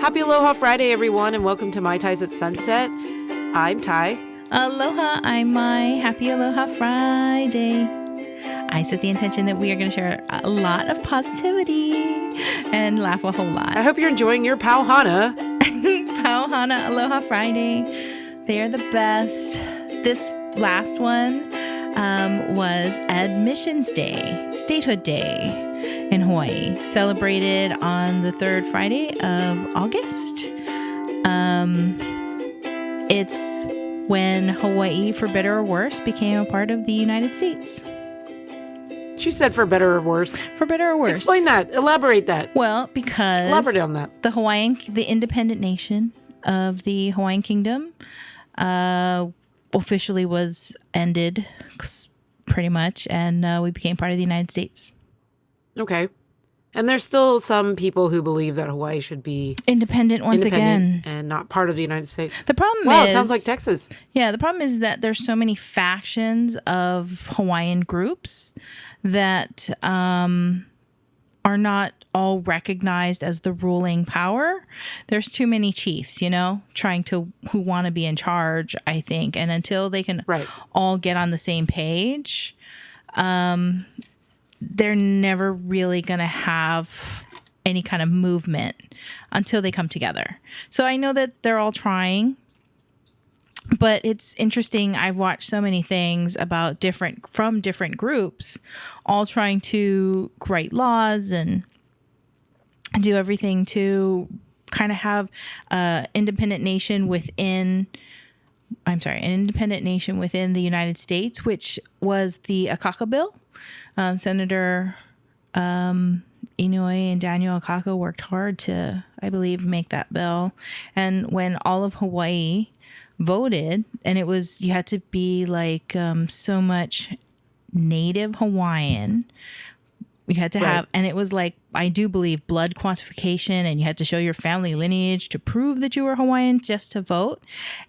Happy Aloha Friday, everyone, and welcome to My Ties at Sunset. I'm Ty. Aloha, I'm Mai. Happy Aloha Friday. I set the intention that we are going to share a lot of positivity and laugh a whole lot. I hope you're enjoying your Pau Hana. Pau Hana Aloha Friday. They are the best. This last one was Admissions Day, Statehood Day in Hawaii, celebrated on the third Friday of August. It's when Hawaii, for better or worse, became a part of the United States. She said for better or worse. For better or worse. Explain that. Elaborate that. Well, because Elaborate on that. The independent nation of the Hawaiian Kingdom officially was ended pretty much, and we became part of the United States. Okay. And there's still some people who believe that Hawaii should be independent again and not part of the United States. The problem it sounds like Texas. Yeah, the problem is that there's so many factions of Hawaiian groups that are not all recognized as the ruling power. There's too many chiefs, who want to be in charge, I think. And until they can all get on the same page, they're never really going to have any kind of movement until they come together. So I know that they're all trying, but it's interesting. I've watched so many things about different groups, all trying to write laws and do everything to kind of have an independent nation within the United States, which was the Akaka bill. Senator Inouye and Daniel Akaka worked hard to, I believe, make that bill. And when all of Hawaii voted, and you had to be like so much native Hawaiian. You had to have, and it was like, I do believe, blood quantification, and you had to show your family lineage to prove that you were Hawaiian just to vote.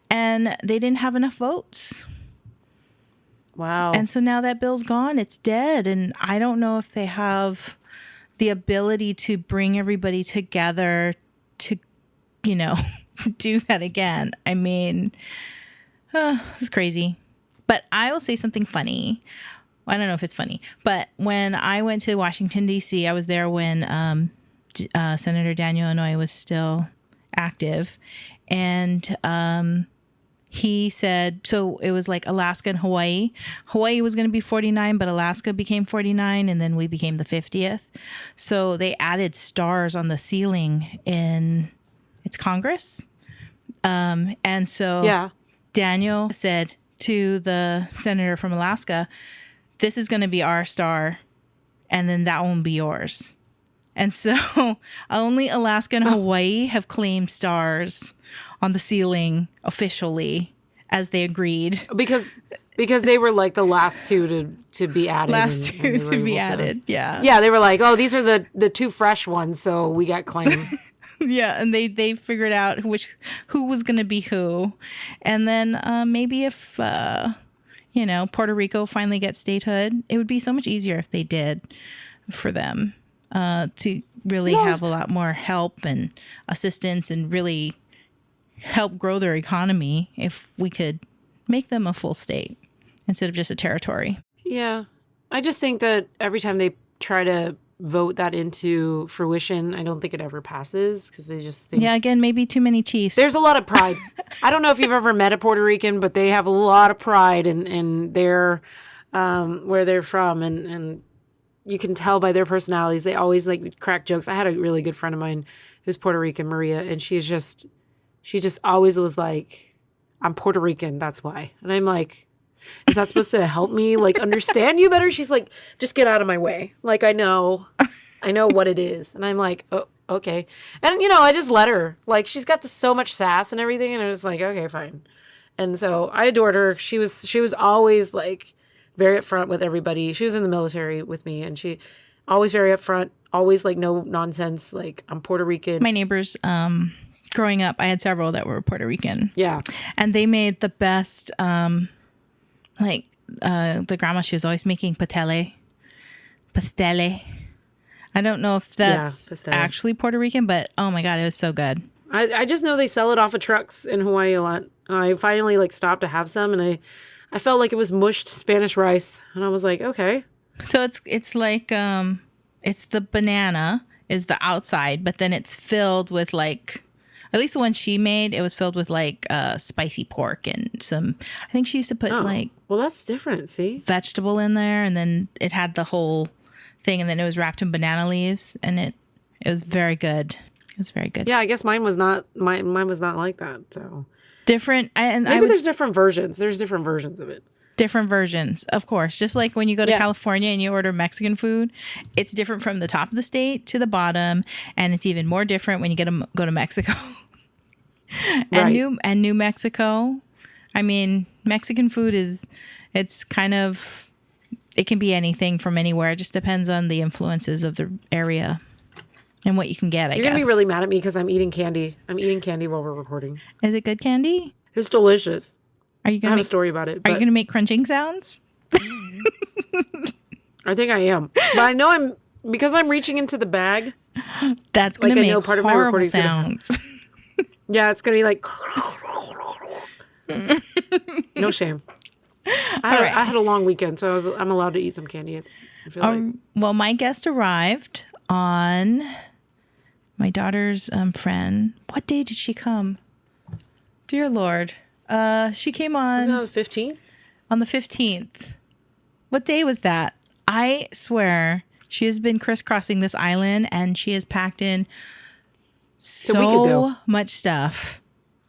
And they didn't have enough votes. Wow. And so now that bill's gone, it's dead. And I don't know if they have the ability to bring everybody together to, do that again. I mean, it's crazy. But I will say something funny. I don't know if it's funny, but when I went to Washington, D.C., I was there when Senator Daniel Inouye was still active. And he said, so it was like Alaska and Hawaii. Hawaii was going to be 49, but Alaska became 49, and then we became the 50th. So they added stars on the ceiling in its Congress. And so Daniel said to the senator from Alaska, this is going to be our star, and then that one will be yours. And so only Alaska and Hawaii have claimed stars on the ceiling officially, as they agreed. Because they were like the last two to be added. Yeah. Yeah, they were like, oh, these are the two fresh ones, so we got claim. Yeah, and they figured out who was going to be who. And then maybe if, Puerto Rico finally gets statehood, it would be so much easier if they did for them to really have a lot more help and assistance and really help grow their economy if we could make them a full state instead of just a territory. Yeah. I just think that every time they try to vote that into fruition, I don't think it ever passes because they just think... Yeah, again, maybe too many chiefs. There's a lot of pride. I don't know if you've ever met a Puerto Rican, but they have a lot of pride in their where they're from, and you can tell by their personalities. They always like crack jokes. I had a really good friend of mine who's Puerto Rican, Maria, and she just always was like, I'm Puerto Rican, that's why. And I'm like, is that supposed to help me like understand you better? She's like, just get out of my way. Like, I know what it is. And I'm like, oh, okay. And I just let her. Like, she's got so much sass and everything, and I was like, okay, fine. And so I adored her. She was always like very upfront with everybody. She was in the military with me, and she always very upfront, always like no nonsense. Like, I'm Puerto Rican. My neighbors, growing up, I had several that were Puerto Rican. Yeah. And they made the best, the grandma, she was always making Pastele. I don't know if that's actually Puerto Rican, but oh my God, it was so good. I just know they sell it off of trucks in Hawaii a lot. I finally like stopped to have some, and I felt like it was mushed Spanish rice, and I was like, okay. So it's like it's the banana is the outside, but then it's filled with like, at least the one she made, it was filled with like spicy pork and some, I think she used to put like, well, that's different. See, vegetable in there, and then it had the whole thing, and then it was wrapped in banana leaves, and it was very good. It was very good. Yeah, I guess mine was not was not like that. So different, maybe there's different versions. There's different versions of it. Different versions, of course. Just like when you go to California and you order Mexican food, it's different from the top of the state to the bottom, and it's even more different when you go to Mexico. And New Mexico. I mean, Mexican food it's kind of, it can be anything from anywhere. It just depends on the influences of the area and what you can get, I guess. You're going to be really mad at me because I'm eating candy. I'm eating candy while we're recording. Is it good candy? It's delicious. Are you going to have a story about it? Are you going to make crunching sounds? I think I am. But I know because I'm reaching into the bag. That's going to make part horrible of my sounds. Yeah, it's going to be like... No shame. I had a long weekend, so I'm allowed to eat some candy. I feel like. Well, my guest arrived on my daughter's friend. What day did she come? Dear Lord. She came on... Was it on the 15th? On the 15th. What day was that? I swear she has been crisscrossing this island, and she has packed in so much stuff.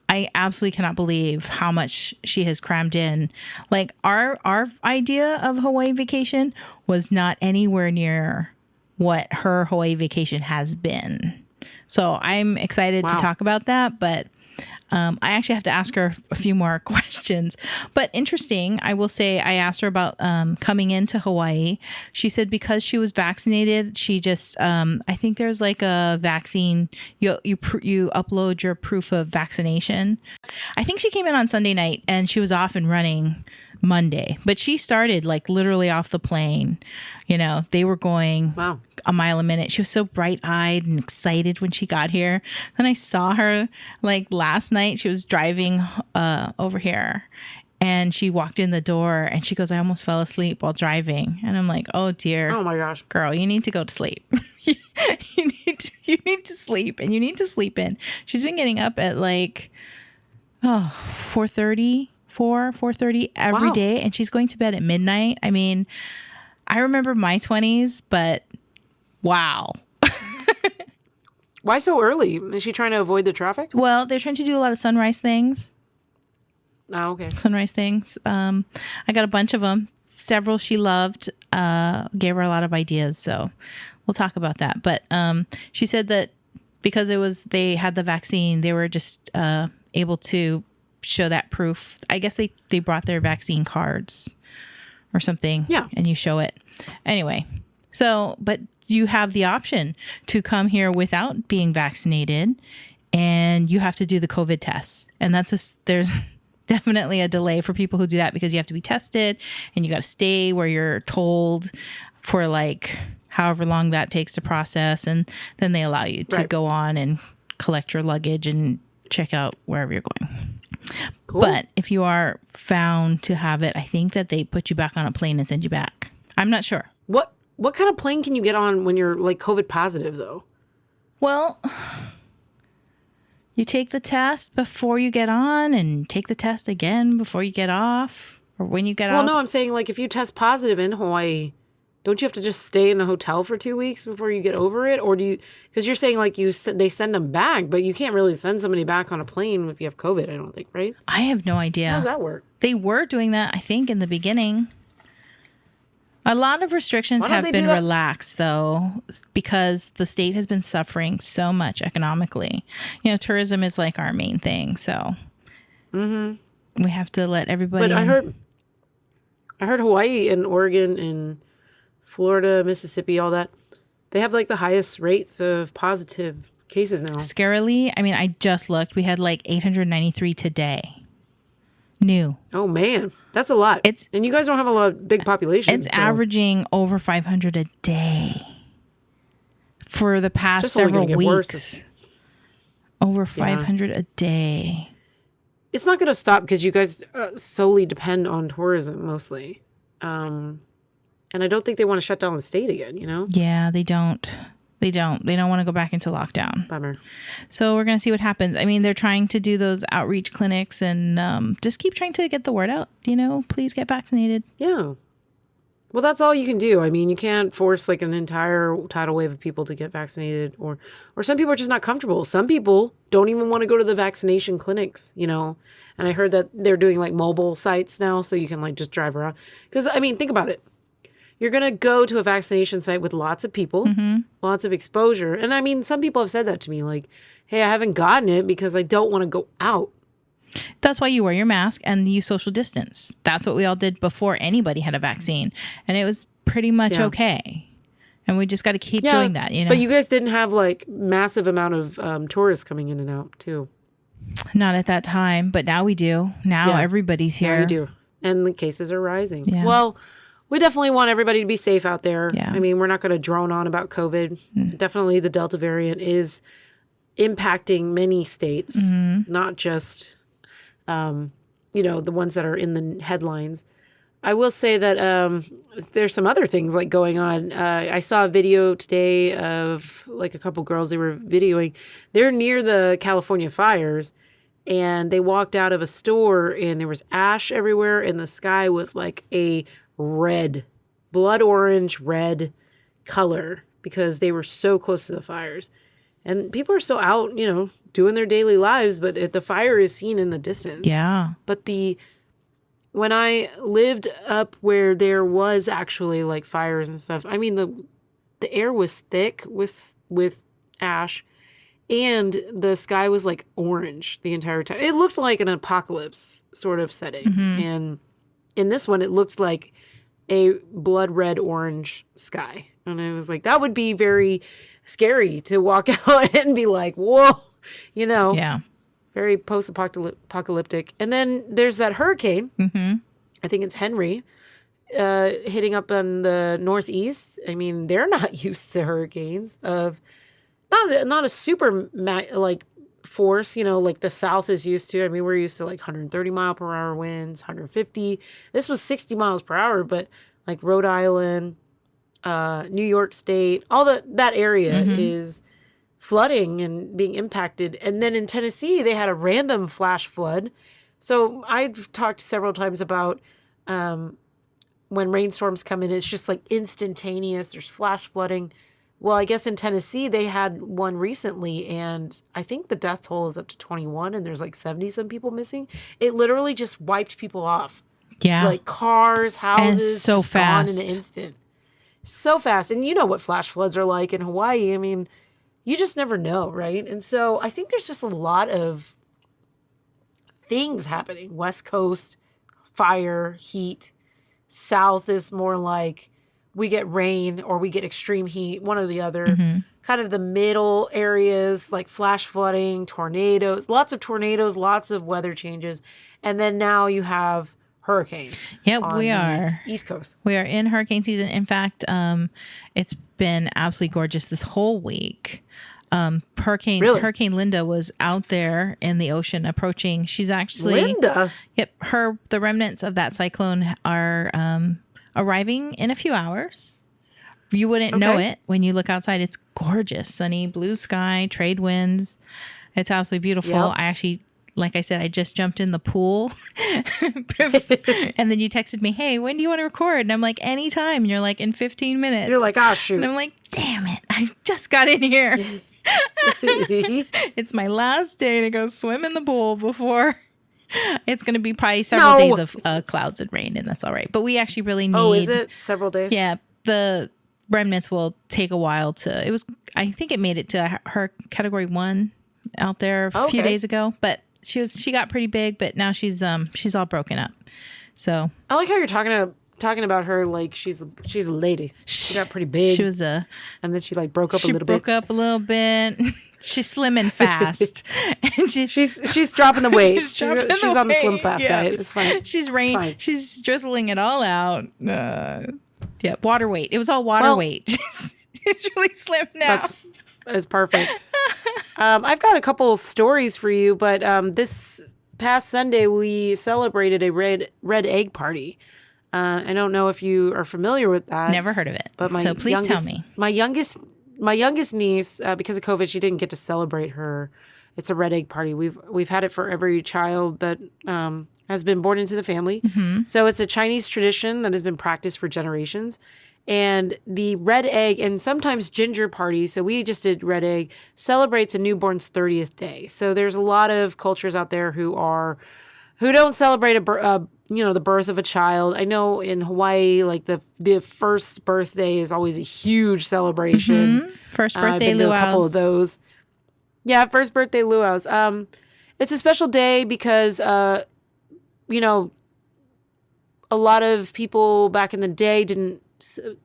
I absolutely cannot believe how much she has crammed in. Like our idea of Hawaii vacation was not anywhere near what her Hawaii vacation has been. So I'm excited to talk about that, but I actually have to ask her a few more questions. But interesting, I will say I asked her about coming into Hawaii. She said because she was vaccinated, she just, I think there's like a vaccine, you upload your proof of vaccination. I think she came in on Sunday night and she was off and running Monday. But she started like literally off the plane. You know, they were going a mile a minute. She was so bright-eyed and excited when she got here. Then I saw her like last night. She was driving over here, and she walked in the door, and she goes, "I almost fell asleep while driving." And I'm like, "Oh dear, oh my gosh, girl, you need to go to sleep. you need to sleep, and you need to sleep in." She's been getting up at like 4:30 every day, and she's going to bed at midnight. I mean, I remember my 20s, but wow. Why so early? Is she trying to avoid the traffic? Well, they're trying to do a lot of sunrise things. Oh, okay. Sunrise things. I got a bunch of them. Several she loved. Gave her a lot of ideas, so we'll talk about that. But she said that because they had the vaccine, they were just able to show that proof. I guess they brought their vaccine cards or something. Yeah. And you show it. Anyway, but you have the option to come here without being vaccinated, and you have to do the COVID tests. And there's definitely a delay for people who do that because you have to be tested and you got to stay where you're told for like however long that takes to process. And then they allow you to go on and collect your luggage and check out wherever you're going. Cool. But if you are found to have it, I think that they put you back on a plane and send you back. I'm not sure. What kind of plane can you get on when you're like COVID positive though? Well, you take the test before you get on and take the test again before you get off or when you get off. Well, no, I'm saying like if you test positive in Hawaii, don't you have to just stay in a hotel for 2 weeks before you get over it? Or do you, because you're saying like they send them back, but you can't really send somebody back on a plane if you have COVID, I don't think, right? I have no idea. How does that work? They were doing that, I think, in the beginning. A lot of restrictions have been relaxed, though, because the state has been suffering so much economically. You know, tourism is like our main thing, so we have to let everybody. But I heard Hawaii and Oregon and Florida, Mississippi, all that, they have like the highest rates of positive cases now. Scarily, I mean, I just looked. We had like 893 today. New. Oh man, that's a lot. And you guys don't have a lot of big population. It's averaging over 500 a day for the past several weeks. Over 500 a day. It's not going to stop because you guys solely depend on tourism mostly. And I don't think they want to shut down the state again, you know? Yeah, they don't. They don't want to go back into lockdown. Bummer. So we're going to see what happens. I mean, they're trying to do those outreach clinics and just keep trying to get the word out, you know, please get vaccinated. Yeah. Well, that's all you can do. I mean, you can't force like an entire tidal wave of people to get vaccinated, or some people are just not comfortable. Some people don't even want to go to the vaccination clinics, you know. And I heard that they're doing like mobile sites now, so you can like just drive around. Because I mean, think about it. You're going to go to a vaccination site with lots of people, lots of exposure. And I mean, some people have said that to me, like, hey, I haven't gotten it because I don't want to go out. That's why you wear your mask and you social distance. That's what we all did before anybody had a vaccine. And it was pretty much okay. And we just got to keep doing that, you know. But you guys didn't have like massive amount of tourists coming in and out too. Not at that time, but now we do. Now everybody's here. Now you do. And the cases are rising. Yeah. Well, we definitely want everybody to be safe out there. Yeah. I mean, we're not going to drone on about COVID. Definitely the Delta variant is impacting many states, not just... you know, the ones that are in the headlines. I will say that there's some other things like going on. I saw a video today of like a couple girls they were videoing. They're near the California fires, and they walked out of a store and there was ash everywhere, and the sky was like a red, blood orange red color because they were so close to the fires. And people are still out, you know, doing their daily lives, but the fire is seen in the distance. Yeah. But when I lived up where there was actually like fires and stuff, I mean, the air was thick with ash, and the sky was like orange the entire time. It looked like an apocalypse sort of setting. And in this one, it looked like a blood red orange sky. And I was like, that would be very scary to walk out and be like, whoa, you know. Yeah. Very post-apocalyptic. And then there's that hurricane. I think it's Henry, hitting up on the Northeast. I mean, they're not used to hurricanes of not a super like force, you know, like the South is used to. I mean, we're used to like 130 mile per hour winds, 150. This was 60 miles per hour, but like Rhode Island, New York State, all that area is flooding and being impacted. And then in Tennessee, they had a random flash flood. So I've talked several times about when rainstorms come in, it's just like instantaneous. There's flash flooding. Well, I guess in Tennessee, they had one recently, and I think the death toll is up to 21, and there's like 70-some people missing. It literally just wiped people off. Yeah. Like cars, houses, and so fast. Gone in an instant. So fast. And you know what flash floods are like in Hawaii. I mean, you just never know, right? And so I think there's just a lot of things happening. West Coast, fire, heat. South is more like we get rain or we get extreme heat, one or the other. Kind of the middle areas, like flash flooding, tornadoes, lots of tornadoes, lots of weather changes. And then now you have hurricanes. Yeah, we are. East Coast. We are in hurricane season. In fact, it's been absolutely gorgeous this whole week. Hurricane Linda was out there in the ocean approaching. She's actually Linda. Yep, the remnants of that cyclone are arriving in a few hours. You wouldn't know it when you look outside. It's gorgeous, sunny, blue sky, trade winds. It's absolutely beautiful. Yep. I actually, like I said, I just jumped in the pool, and then you texted me, "Hey, when do you want to record?" And I'm like, "Anytime." And you're like, "In 15 minutes." You're like, "Ah, shoot." And I'm like, "Damn it! I just got in here." It's my last day to go swim in the pool before it's going to be probably several days of clouds and rain, and that's all right. But we actually really need. Oh, is it several days? Yeah, the remnants will take a while to. It was. I think it made it to her category 1 out there a few days ago, but she got pretty big. But now she's all broken up. So I like how you're talking about her like she's a lady. She got pretty big. She was and then she like broke up a little bit. She broke up a little bit. She's slim and fast. And she's dropping the weight. She's on the slim fast diet. It's fine. She's drizzling it all out. Water weight. It was all water weight. She's really slim now. That's perfect. I've got a couple stories for you, but this past Sunday we celebrated a red egg party. I don't know if you are familiar with that. Never heard of it. But So please tell me. My youngest niece, because of COVID, she didn't get to celebrate her. It's a red egg party. We've had it for every child that has been born into the family. Mm-hmm. So it's a Chinese tradition that has been practiced for generations. And the red egg and sometimes ginger party, so we just did red egg, celebrates a newborn's 30th day. So there's a lot of cultures out there who don't celebrate the birth of a child. I know in Hawaii, like the first birthday is always a huge celebration. Mm-hmm. First I've birthday been to a couple of luau's. those. Yeah, first birthday luau's. It's a special day because a lot of people back in the day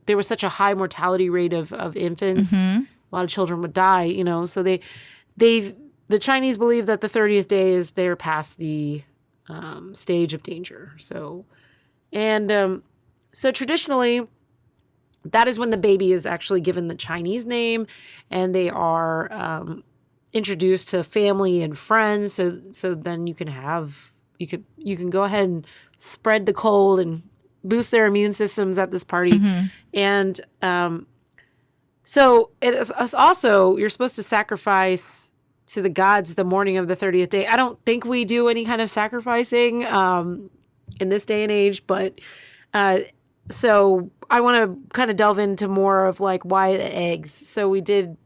there was such a high mortality rate of infants. Mm-hmm. A lot of children would die, so the Chinese believe that the 30th day is they're past the stage of danger. So traditionally, that is when the baby is actually given the Chinese name, and they are introduced to family and friends. So then you can go ahead and spread the cold and boost their immune systems at this party. Mm-hmm. And so it is also, you're supposed to sacrifice to the gods the morning of the 30th day. I don't think we do any kind of sacrificing in this day and age, but so I want to kind of delve into more of like why the eggs. So we did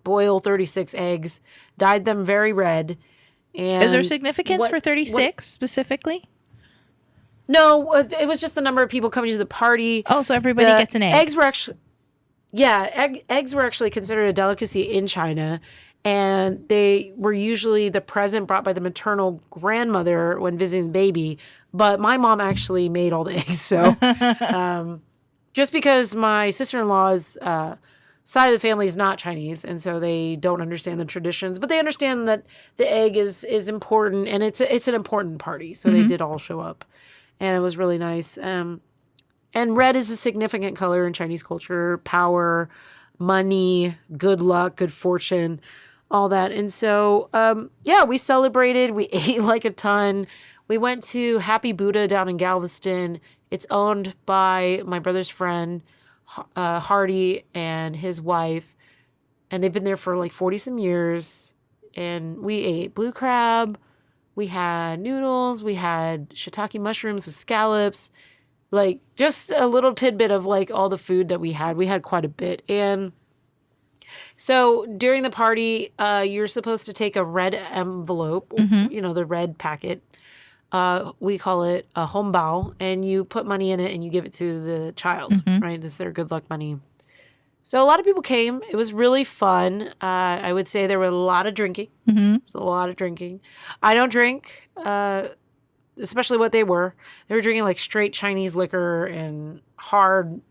boil 36 eggs, dyed them very red. And Is there significance for 36 specifically? No, it was just the number of people coming to the party. Oh, so everybody gets an egg. Eggs were actually, eggs were actually considered a delicacy in China, and they were usually the present brought by the maternal grandmother when visiting the baby. But my mom actually made all the eggs, so just because my sister-in-law's side of the family is not Chinese, and so they don't understand the traditions, but they understand that the egg is important, and it's an important party, so they did all show up. And it was really nice. And red is a significant color in Chinese culture. Power, money, good luck, good fortune, all that. And so, we celebrated. We ate like a ton. We went to Happy Buddha down in Galveston. It's owned by my brother's friend, Hardy, and his wife. And they've been there for like 40-some years. And we ate blue crab. We had noodles, we had shiitake mushrooms with scallops, like just a little tidbit of like all the food that we had. We had quite a bit. And so during the party, you're supposed to take a red envelope, the red packet. We call it a hongbao, and you put money in it and you give it to the child, right? It's their good luck money. So a lot of people came. It was really fun. I would say there were a lot of drinking. Mm-hmm. A lot of drinking. I don't drink, especially what they were. They were drinking like straight Chinese liquor and hard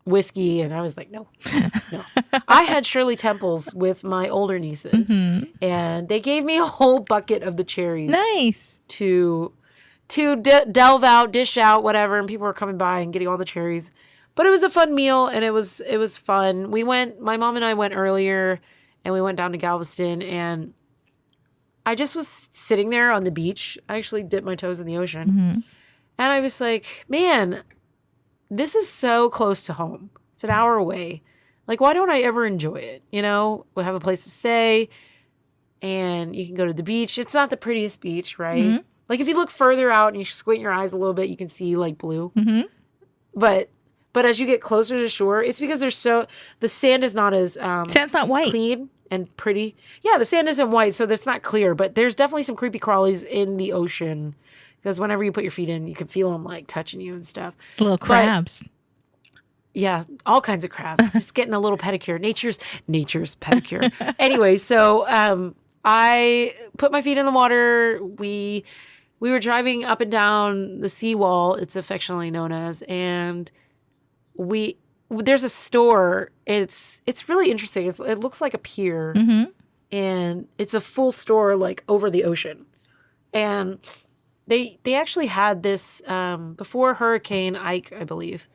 whiskey. And I was like, no. I had Shirley Temples with my older nieces. And they gave me a whole bucket of the cherries. Nice. To delve out, dish out, whatever. And people were coming by and getting all the cherries. But it was a fun meal, and it was fun. My mom and I went earlier, and we went down to Galveston, and I just was sitting there on the beach. I actually dipped my toes in the ocean. And I was like, man, this is so close to home. It's an hour away. Like, why don't I ever enjoy it? We'll have a place to stay, and you can go to the beach. It's not the prettiest beach, right? Like, if you look further out and you squint your eyes a little bit, you can see, like, blue. But as you get closer to shore, it's because the sand is not as sand's not white, clean and pretty. Yeah, the sand isn't white, so that's not clear. But there's definitely some creepy crawlies in the ocean because whenever you put your feet in, you can feel them like touching you and stuff. Little crabs. Yeah, all kinds of crabs. Just getting a little pedicure. Nature's pedicure. Anyway, so I put my feet in the water. We were driving up and down the seawall. It's affectionately known as, and there's a store. It's really interesting. It looks like a pier, and it's a full store like over the ocean. And they actually had this before Hurricane Ike, I believe.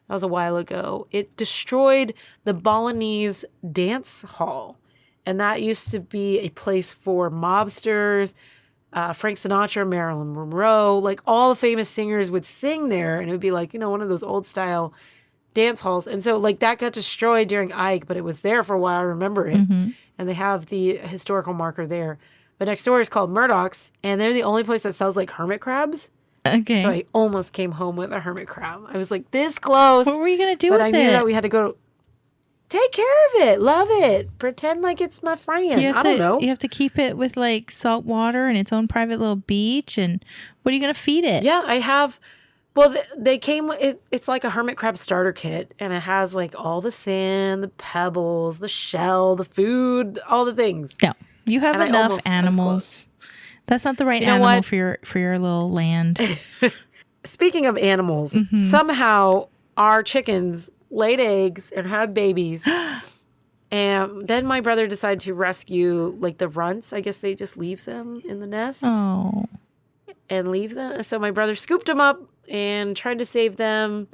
That was a while ago. It destroyed the Balinese dance hall, And that used to be a place for mobsters, Frank Sinatra, Marilyn Monroe, like all the famous singers would sing there. And it would be like, one of those old style dance halls. And so like that got destroyed during Ike, but it was there for a while. I remember it. Mm-hmm. And they have the historical marker there. But next door is called Murdoch's, and they're the only place that sells like hermit crabs. Okay. So I almost came home with a hermit crab. I was like this close. What were you going to do but with I it? knew that we had to go take care of it, love it, pretend like it's my friend. I don't know. You have to keep it with like salt water and its own private little beach. And what are you going to feed it? Yeah, I have. Well, they came. It's like a hermit crab starter kit, and it has like all the sand, the pebbles, the shell, the food, all the things. No, you have And enough I was animals. That's not the right You know animal what? for your little land. Speaking of animals, Mm-hmm. somehow our chickens laid eggs and had babies. And then my brother decided to rescue like the runts. I guess they just leave them in the nest Oh, and leave them. So my brother scooped them up and tried to save them.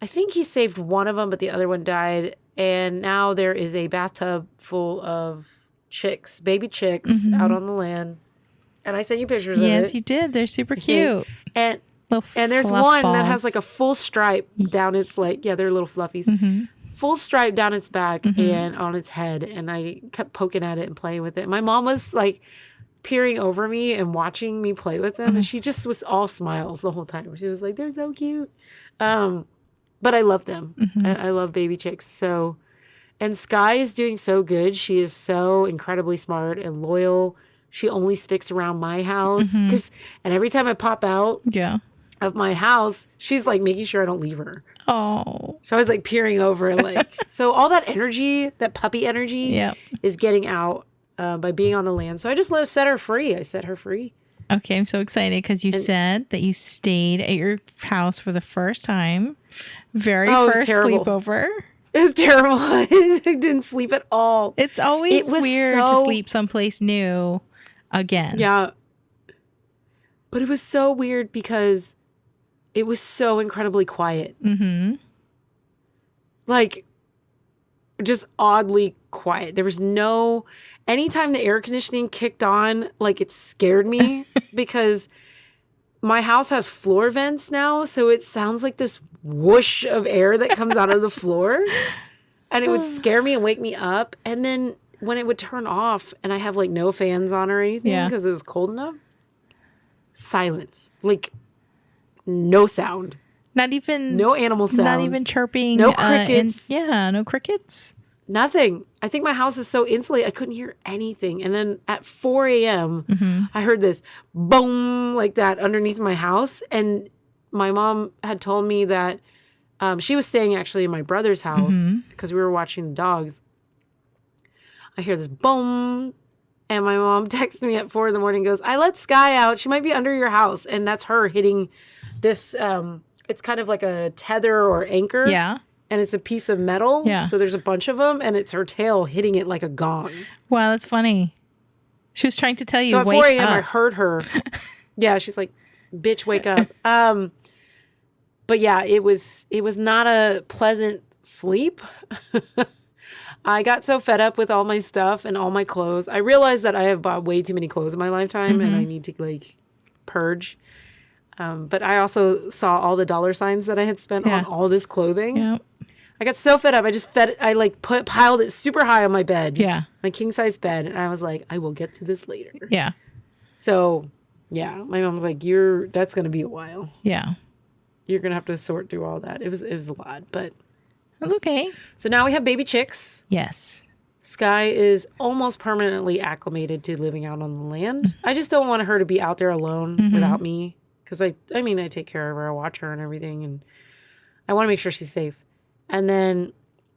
I think he saved one of them, but the other one died. And now there is a bathtub full of chicks, baby chicks out on the land. And I sent you pictures of it. yes, you did. They're super cute. And Little there's fluff one balls. that has like a full stripe down its they're little fluffies. Mm-hmm. Full stripe down its back and on its head. And I kept poking at it and playing with it. My mom was like peering over me and watching me play with them. And she just was all smiles the whole time. She was like, they're so cute. But I love them. I love baby chicks. So, and Sky is doing so good. She is so incredibly smart and loyal. She only sticks around my house. And every time I pop out Yeah. of my house, she's like making sure I don't leave her. Oh, So I was like peering over, like, so all that energy, that puppy energy yeah. is getting out by being on the land. So I just set her free. I set her free. Okay, I'm so excited because you said that you stayed at your house for the first time. Very Oh, it was first terrible. sleepover. It was terrible. I didn't sleep at all. It's always It was weird to so- sleep someplace new again. Yeah. But it was so weird because it was so incredibly quiet. Mm-hmm. Like, just oddly quiet. There was no... Anytime the air conditioning kicked on, like, it scared me because my house has floor vents now, so it sounds like this whoosh of air that comes out of the floor. And it would scare me and wake me up. And then when it would turn off and I have, like, no fans on or anything because it was cold enough, silence. Like, no sound. Not even No animal sounds. Not even chirping. No crickets. No crickets. Nothing. I think my house is so insulated, I couldn't hear anything. And then at 4 a.m., I heard this boom like that underneath my house. And my mom had told me that she was staying actually in my brother's house because we were watching the dogs. I hear this boom. And my mom texted me at 4 a.m. and goes, I let Sky out. She might be under your house. And that's her hitting this, it's kind of like a tether or anchor. Yeah. And it's a piece of metal. Yeah. So there's a bunch of them, and it's her tail hitting it like a gong. Wow, that's funny. She was trying to tell you, So at wake 4 a.m., up. I heard her. Yeah, she's like, bitch, wake up. But yeah, it was not a pleasant sleep. I got so fed up with all my stuff and all my clothes. I realized that I have bought way too many clothes in my lifetime, and I need to like purge. But I also saw all the dollar signs that I had spent on all this clothing. Yeah. I got so fed up. I piled it super high on my bed. Yeah. My king size bed. And I was like, I will get to this later. Yeah. So yeah, my mom was like, that's going to be a while. Yeah. You're going to have to sort through all that. It was a lot, but. That's okay. So now we have baby chicks. Yes. Sky is almost permanently acclimated to living out on the land. I just don't want her to be out there alone without me. Because I take care of her. I watch her and everything. And I want to make sure she's safe. And then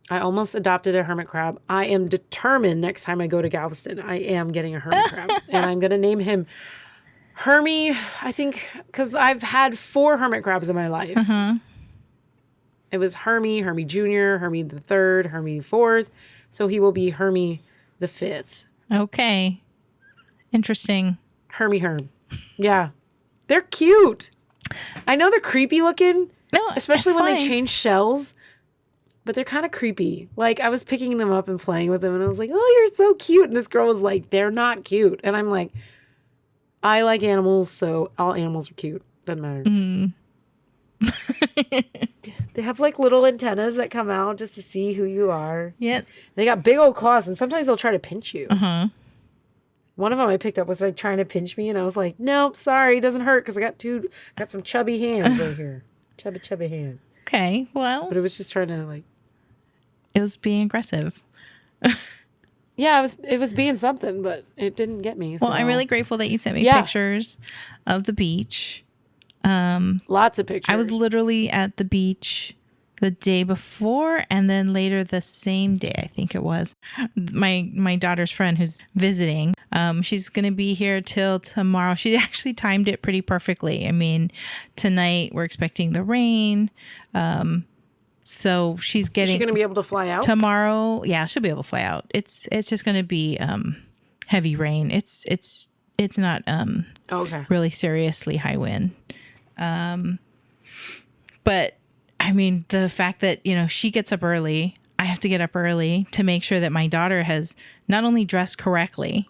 I almost adopted a hermit crab. I am determined next time I go to Galveston, I am getting a hermit crab. And I'm going to name him Hermie, I think, because I've had 4 hermit crabs in my life. It was Hermie, Hermie Jr., Hermie the 3rd, Hermie the 4th. So he will be Hermie the 5th. Okay. Interesting. Hermie Herm. Yeah. They're cute. I know they're creepy looking. No, Especially it's when they fine. change shells. but they're kind of creepy. Like, I was picking them up and playing with them, and I was like, oh, you're so cute. And this girl was like, they're not cute. And I'm like, I like animals, so all animals are cute. Doesn't matter. They have like little antennas that come out just to see who you are. Yep. They got big old claws, and sometimes they'll try to pinch you. Uh-huh. One of them I picked up was like trying to pinch me, and I was like, nope, sorry, it doesn't hurt because I got some chubby hands right here. Chubby hand. Okay, well. But it was just trying to like. It was being aggressive. Yeah, it was being something, but it didn't get me. So. Well, I'm really grateful that you sent me pictures of the beach. Lots of pictures. I was literally at the beach the day before, and then later the same day, I think it was. My daughter's friend who's visiting, she's going to be here till tomorrow. She actually timed it pretty perfectly. I mean, tonight we're expecting the rain. So she's getting... Is she going to be able to fly out? Tomorrow, yeah, she'll be able to fly out. It's just going to be heavy rain. It's not really seriously high wind. But I mean, the fact that, she gets up early, I have to get up early to make sure that my daughter has not only dressed correctly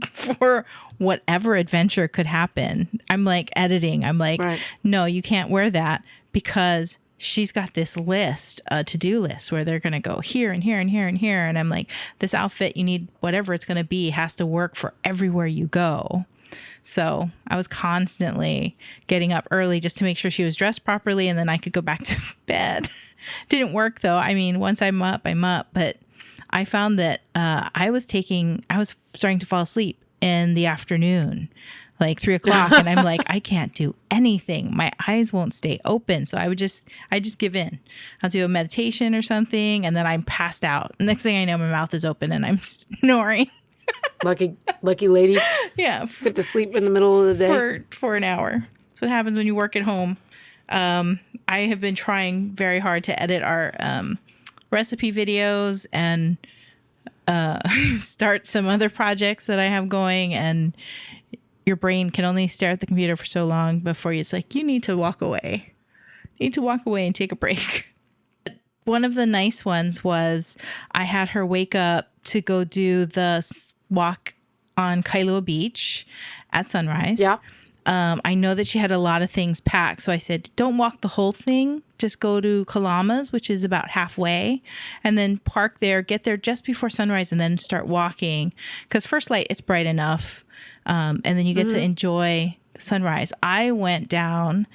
for whatever adventure could happen. I'm like editing. I'm like, no, you can't wear that because she's got this list, a to-do list where they're going to go here and here and here and here. And I'm like, this outfit, you need whatever it's going to be, has to work for everywhere you go. So I was constantly getting up early just to make sure she was dressed properly, and then I could go back to bed. Didn't work though. I mean, once I'm up, but I found that I was starting to fall asleep in the afternoon, like 3:00. And I'm like, I can't do anything. My eyes won't stay open. So I just give in. I'll do a meditation or something, and then I'm passed out. Next thing I know, my mouth is open and I'm snoring. Lucky lady. Yeah. Get to sleep in the middle of the day. For an hour. That's what happens when you work at home. I have been trying very hard to edit our recipe videos and start some other projects that I have going, and your brain can only stare at the computer for so long before it's like, you need to walk away. You need to walk away and take a break. One of the nice ones was I had her wake up to go do the walk on Kailua Beach at sunrise. Yeah. I know that she had a lot of things packed. So I said, don't walk the whole thing. Just go to Kalama's, which is about halfway, and then park there, get there just before sunrise, and then start walking. Because first light, it's bright enough. And then you get to enjoy the sunrise. I went down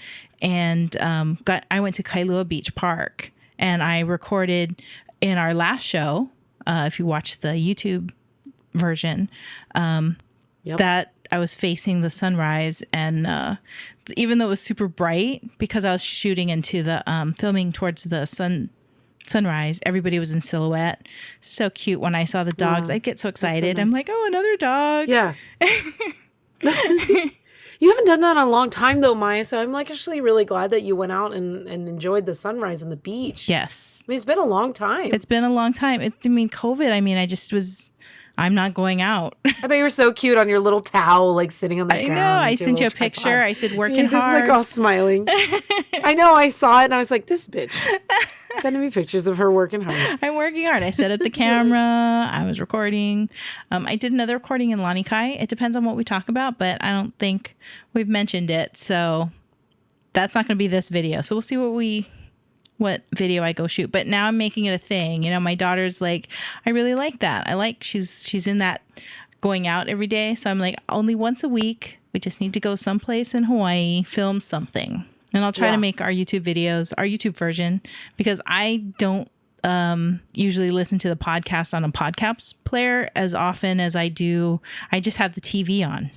and I went to Kailua Beach Park, and I recorded in our last show, if you watch the YouTube version, that I was facing the sunrise. And even though it was super bright, because I was shooting into the filming towards the sunrise, everybody was in silhouette. So cute. When I saw the dogs, I'd get so excited. So nice. I'm like, oh, another dog. Yeah. You haven't done that in a long time though, Maya. So I'm like actually really glad that you went out and enjoyed the sunrise and the beach. Yes. I mean, it's been a long time. It's been a long time. COVID, I'm not going out. I bet you were so cute on your little towel, like sitting on the ground. I know. I sent you a picture. I said, working You're just hard. like all smiling. I know. I saw it and I was like, this bitch sending me pictures of her working hard. I'm working hard. I set up the camera. I was recording. I did another recording in Lanikai. It depends on what we talk about, but I don't think we've mentioned it. So that's not going to be this video. So we'll see what video I go shoot. But now I'm making it a thing. My daughter's like, I really like that. She's in that going out every day. So I'm like, only once a week. We just need to go someplace in Hawaii, film something. And I'll try to make our YouTube videos, our YouTube version, because I don't usually listen to the podcast on a podcast player as often as I do. I just have the TV on.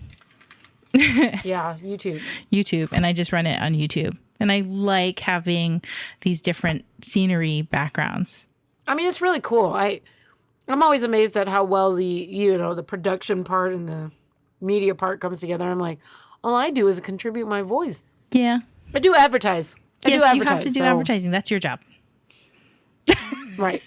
Yeah, YouTube. And I just run it on YouTube. And I like having these different scenery backgrounds. I mean, it's really cool. I'm always amazed at how well the production part and the media part comes together. I'm like, all I do is contribute my voice. Yeah. I do advertise. You have to do advertising. That's your job. Right.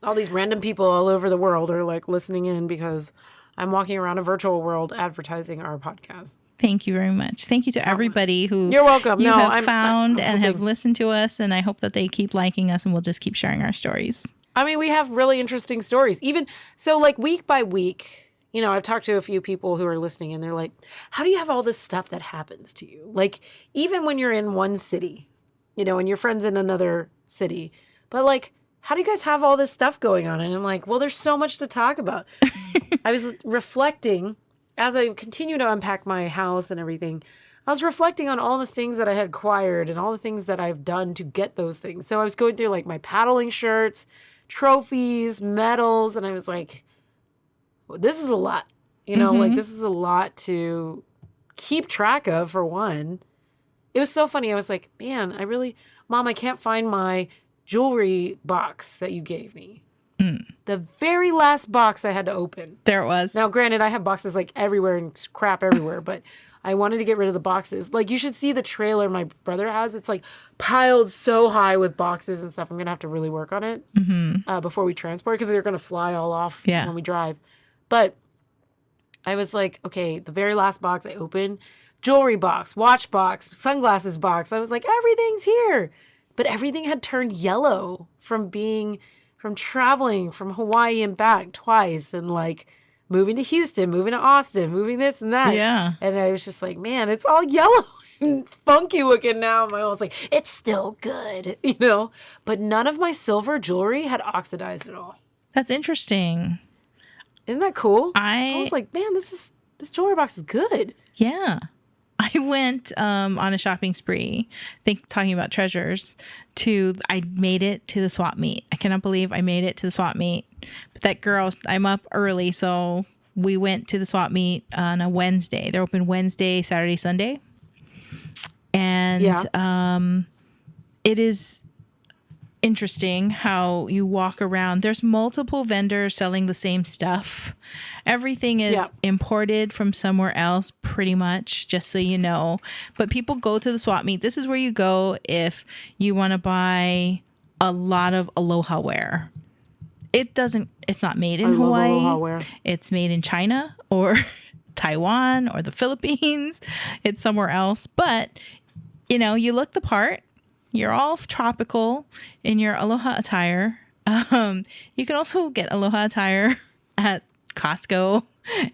All these random people all over the world are like listening in because I'm walking around a virtual world advertising our podcast. Thank you very much. Thank you to everybody who You're welcome. you No, have found I'm and have hoping- listened to us. And I hope that they keep liking us and we'll just keep sharing our stories. I mean, we have really interesting stories. Even so, like week by week, you know, I've talked to a few people who are listening and they're like, how do you have all this stuff that happens to you? Like, even when you're in one city, you know, and your friend's in another city, but like, how do you guys have all this stuff going on? And I'm like, well, there's so much to talk about. I was reflecting as I continue to unpack my house and everything. I was reflecting on all the things that I had acquired and all the things that I've done to get those things. So I was going through like my paddling shirts, trophies, medals, and I was like, well, this is a lot. You know, like this is a lot to keep track of, for one. It was so funny. I was like, man, Mom, I can't find my jewelry box that you gave me. The very last box I had to open. There it was. Now, granted, I have boxes like everywhere and crap everywhere, but I wanted to get rid of the boxes. Like, you should see the trailer my brother has. It's like piled so high with boxes and stuff. I'm going to have to really work on it before we transport, because they're going to fly all off when we drive. But I was like, okay, the very last box I opened, jewelry box, watch box, sunglasses box. I was like, everything's here. But everything had turned yellow from traveling from Hawaii and back twice, and like moving to Houston, moving to Austin, moving this and that. Yeah. And I was just like, man, it's all yellow and funky looking now. My mom's like, it's still good, you know? But none of my silver jewelry had oxidized at all. That's interesting. Isn't that cool? I was like, man, this jewelry box is good. Yeah. I went on a shopping spree, talking about treasures, I made it to the swap meet. I cannot believe I made it to the swap meet. But that girl, I'm up early, so we went to the swap meet on a Wednesday. They're open Wednesday, Saturday, Sunday. And it is interesting how you walk around. There's multiple vendors selling the same stuff. Everything is imported from somewhere else, pretty much, just so you know. But people go to the swap meet. This is where you go if you want to buy a lot of aloha wear. It's not made in Hawaii. Aloha wear. It's made in China or Taiwan or the Philippines. It's somewhere else. But, you know, you look the part. You're all tropical in your aloha attire. You can also get aloha attire at Costco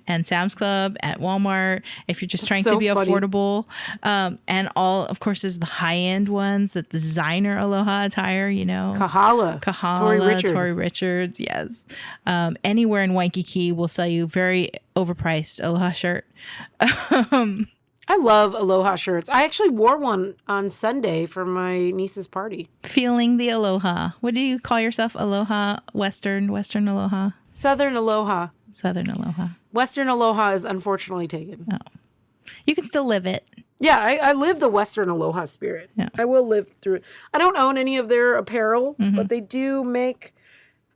and Sam's Club, at Walmart, if you're just trying to be affordable. And of course, there's the high-end ones, the designer aloha attire, you know. Kahala, Tori Richards, yes. Anywhere in Waikiki will sell you very overpriced aloha shirt. I love aloha shirts. I actually wore one on Sunday for my niece's party. Feeling the aloha. What do you call yourself? Aloha? Western aloha? Southern aloha. Southern aloha. Western aloha is unfortunately taken. Oh. You can still live it. Yeah, I live the Western aloha spirit. Yeah. I will live through it. I don't own any of their apparel, but they do make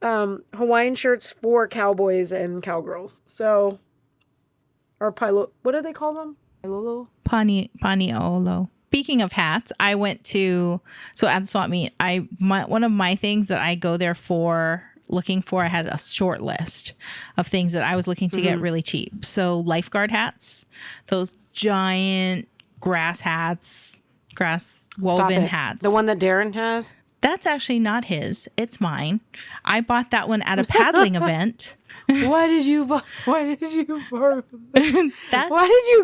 Hawaiian shirts for cowboys and cowgirls. So, or what do they call them? Pailolo? Paniolo. Speaking of hats, I went at the swap meet, one of my things that I go there looking for, I had a short list of things that I was looking to get really cheap. So Lifeguard hats, those giant grass woven hats. The one that Darin has? That's actually not his. It's mine. I bought that one at a paddling event. Why did you borrow? Why did you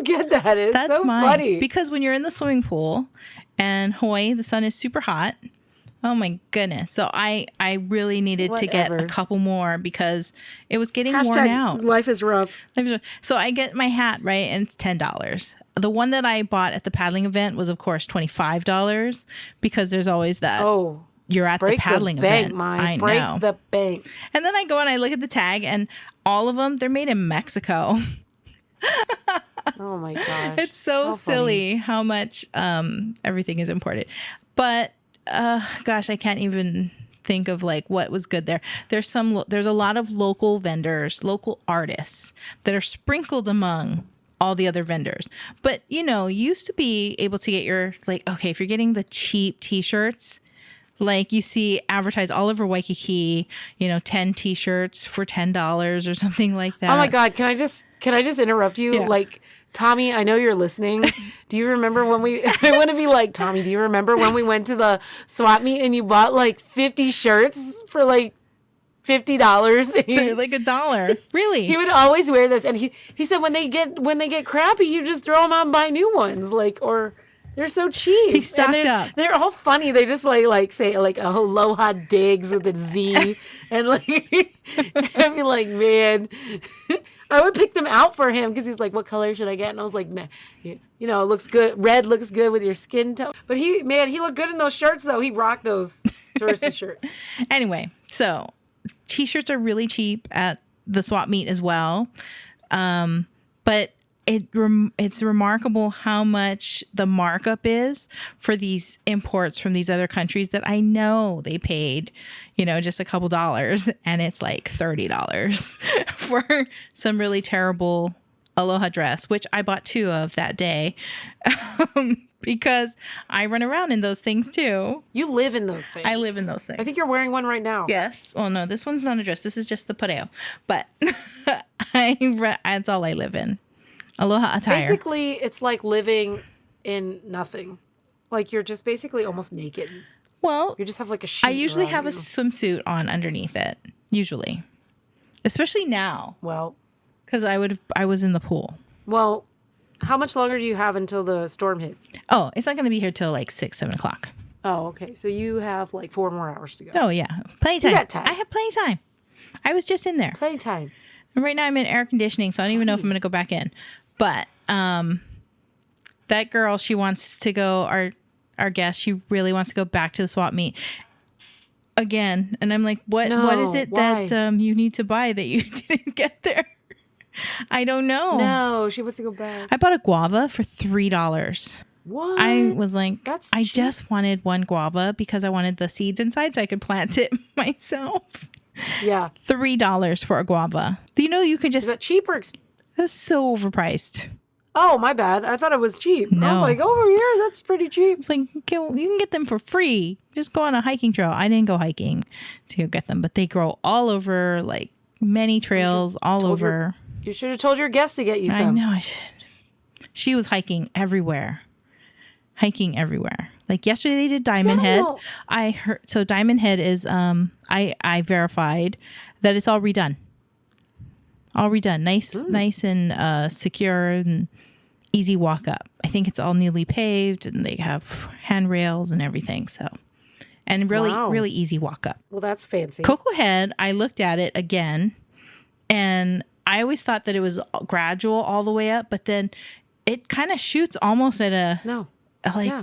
get that? It's so mine. Funny. Because when you're in the swimming pool and Hawaii, the sun is super hot. Oh my goodness. So I really needed to get a couple more because it was getting worn out. Life is rough. So I get my hat, right? And it's $10. The one that I bought at the paddling event was, of course, $25 because there's always that. Oh. You're at the paddling event. Break the bank. And then I go and I look at the tag and all of them, they're made in Mexico. Oh my gosh. It's so silly how much everything is imported. But gosh, I can't even think of like what was good there. There's a lot of local vendors, local artists that are sprinkled among all the other vendors. But you know, you used to be able to get your if you're getting the cheap t-shirts, Like you see advertised all over Waikiki, 10 t-shirts for $10 or something like that. Oh my God. Can I just interrupt you? Yeah. Like, Tommy, I know you're listening. Do you remember when I want to be like, Tommy, do you remember when we went to the swap meet and you bought like 50 shirts for like $50? They're like $1. Really? He would always wear this. And he said when they get crappy, you just throw them out and buy new ones. Like, or they're so cheap. He stocked and up. They're all funny. They just like say like Aloha Digs with a Z. And like, I'd be like, man. I would pick them out for him because he's like, what color should I get? And I was like, man, it looks good. Red looks good with your skin tone. But he looked good in those shirts, though. He rocked those touristy shirts. Anyway, so t-shirts are really cheap at the swap meet as well. But it's remarkable how much the markup is for these imports from these other countries that I know they paid, just a couple dollars, and it's like $30 for some really terrible Aloha dress, which I bought 2 of that day because I run around in those things too. You live in those things. I live in those things. I think you're wearing one right now. Yes. Well, no, this one's not a dress. This is just the pareo. But that's all I live in. Aloha attire. Basically, it's like living in nothing. Like you're just basically almost naked. Well, you just have like a sheet. I usually have you. a swimsuit on underneath it. Usually, especially now. Well, because I was in the pool. Well, how much longer do you have until the storm hits? Oh, it's not going to be here till like 6, 7 o'clock. Oh, okay. So you have like 4 more hours to go. Oh yeah, plenty of time. You got time. I have plenty of time. I was just in there. Plenty of time. And right now I'm in air conditioning, so I don't even know if I'm going to go back in. But that girl, she wants to go. Our guest, she really wants to go back to the swap meet again. And I'm like, what is it that you need to buy that you didn't get there? I don't know. No, she wants to go back. I bought a guava for $3. What? I was like, That's I cheap. just wanted one guava because I wanted the seeds inside so I could plant it myself. Yeah. $3 for a guava. You could just. Is that cheap or expensive? That's so overpriced. Oh, my bad. I thought it was cheap. No. I was like, over here, that's pretty cheap. It's like, you can get them for free. Just go on a hiking trail. I didn't go hiking to go get them, but they grow all over, like many trails all over. You should have told your guest to get you some. I know I should. She was hiking everywhere. Like yesterday they did Diamond Head. I heard, so Diamond Head is, I verified that it's all redone. Nice and secure and easy walk up. I think it's all newly paved and they have handrails and everything. So, and really easy walk up. Well, that's fancy. Kokohead, I looked at it again and I always thought that it was gradual all the way up, but then it kind of shoots almost at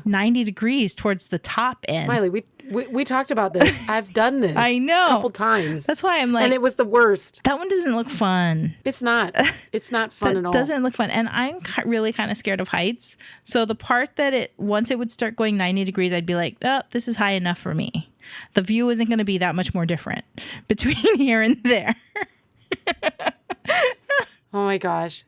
90 degrees towards the top end. Miley, we talked about this. I've done this. I know. A couple times. That's why I'm like, and it was the worst. That one doesn't look fun. It's not. It's not fun at all. It doesn't look fun. And I'm really kind of scared of heights. So the part that once it would start going 90 degrees, I'd be like, oh, this is high enough for me. The view isn't going to be that much more different between here and there. Oh my gosh.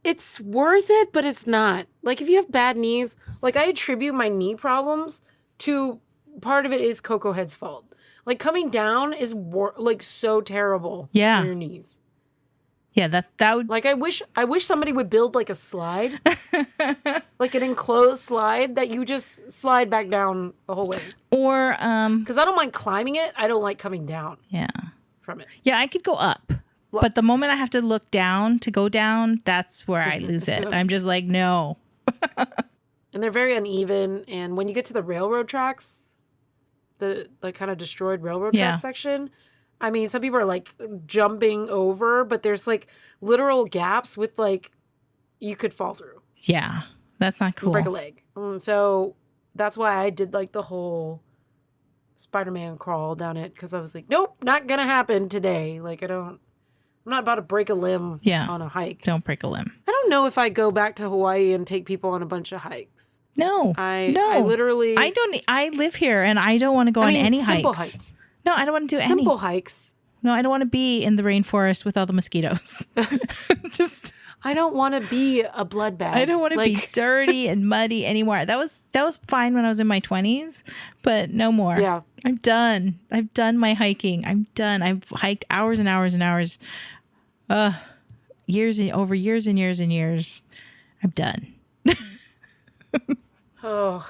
It's worth it, but it's not. Like if you have bad knees, like I attribute my knee problems to part of it is Kokohead's fault. Like coming down is like so terrible for your knees. Yeah, that would like I wish somebody would build like a slide. Like an enclosed slide that you just slide back down the whole way. Or cuz I don't mind climbing it, I don't like coming down. Yeah. From it. Yeah, I could go up. But the moment I have to look down to go down, that's where I lose it. I'm just like, no. And they're very uneven. And when you get to the railroad tracks, the kind of destroyed railroad track section, I mean, some people are like jumping over, but there's like literal gaps with like you could fall through. Yeah, that's not cool. Break a leg. So that's why I did like the whole Spider-Man crawl down it because I was like, nope, not gonna happen today. Like I'm not about to break a limb on a hike. Don't break a limb. I don't know if I go back to Hawaii and take people on a bunch of hikes. No. I literally... I live here and I don't want to go on any hikes. Simple hikes. No, I don't want to do any. Simple hikes. No, I don't want to be in the rainforest with all the mosquitoes. I don't want to be a blood bag. I don't want to be dirty and muddy anymore. That was fine when I was in my 20s, but no more. Yeah. I'm done. I've done my hiking. I'm done. I've hiked hours and hours and hours. Years and years. I'm done. Oh,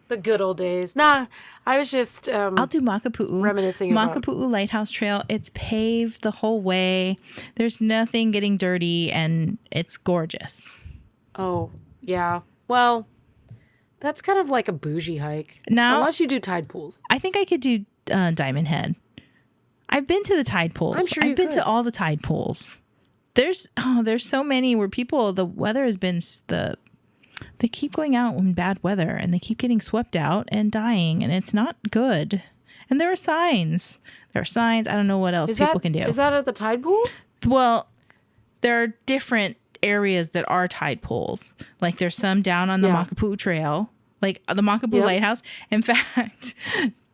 the good old days. Nah, I was just I'll do Makapu'u. reminiscing about Makapu'u Lighthouse Trail. It's paved the whole way. There's nothing getting dirty, and it's gorgeous. Oh, yeah. Well, that's kind of like a bougie hike. Now, unless you do tide pools. I think I could do Diamond Head. I've been to the tide pools. I'm sure I've been to all the tide pools. There's so many where the weather has been they keep going out in bad weather and they keep getting swept out and dying, and it's not good. And there are signs. I don't know what else people can do. Is that at the tide pools? Well, there are different areas that are tide pools. Like there's some down on the Makapu'u Trail, like the Makapu'u Lighthouse. In fact,